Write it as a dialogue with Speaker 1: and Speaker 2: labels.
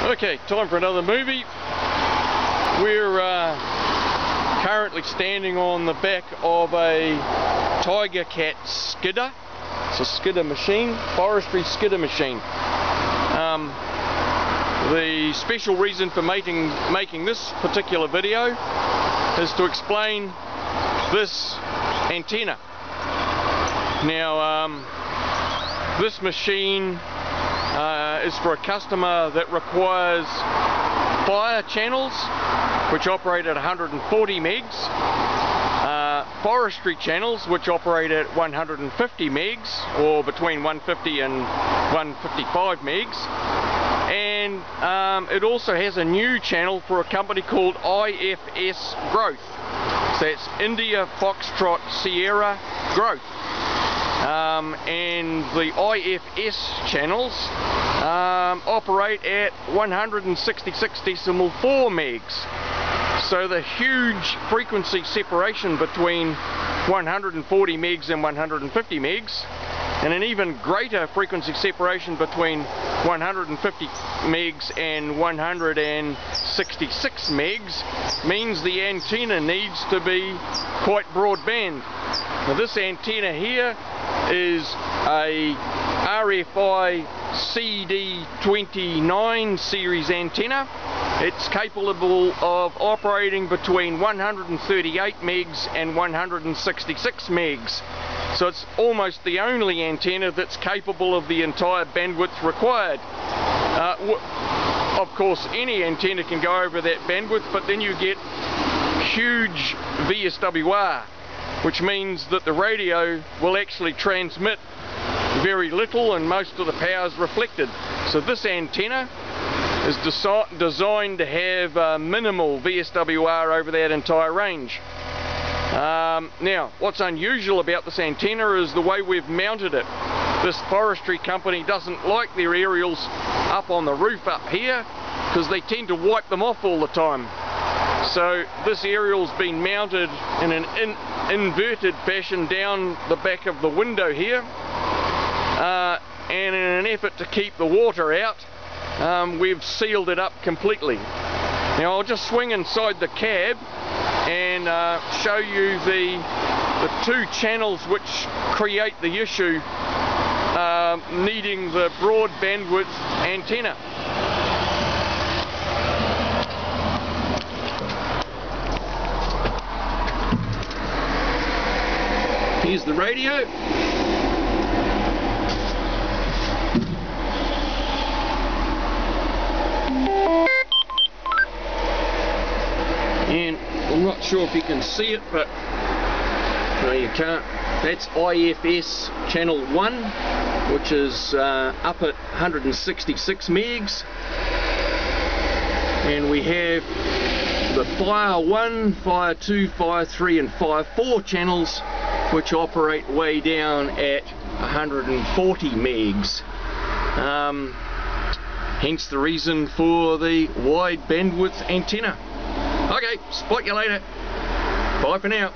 Speaker 1: Okay, time for another movie. We're currently standing on the back of a Tiger Cat skidder. It's a skidder machine, forestry skidder machine. The special reason for making this particular video is to explain this antenna. Now, this machine is for a customer that requires fire channels which operate at 140 megs, forestry channels which operate at 150 megs, or between 150 and 155 megs, and it also has a new channel for a company called IFS Growth. So it's India Foxtrot Sierra Growth. And the IFS channels operate at 166.4 megs. So the huge frequency separation between 140 megs and 150 megs, and an even greater frequency separation between 150 megs and 166 megs, means the antenna needs to be quite broadband. Now this antenna here is a RFI CD29 series antenna. It's capable of operating between 138 megs and 166 megs. So it's almost the only antenna that's capable of the entire bandwidth required. Of course, any antenna can go over that bandwidth, but then you get huge VSWR, which means that the radio will actually transmit very little and most of the power is reflected. So this antenna is designed to have minimal VSWR over that entire range. Now, what's unusual about this antenna is the way we've mounted it. This forestry company doesn't like their aerials up on the roof up here because they tend to wipe them off all the time. So this aerial's been mounted in an inverted fashion down the back of the window here, and in an effort to keep the water out, we've sealed it up completely. Now I'll just swing inside the cab and show you the two channels which create the issue needing the broad bandwidth antenna. Here's the radio. And I'm not sure if you can see it, but no, you can't. That's IFS channel 1, which is up at 166 megs. And we have the Fire 1, Fire 2, Fire 3 and Fire 4 channels, which operate way down at 140 megs. Hence the reason for the wide bandwidth antenna. Okay, spot you later. Bye for now.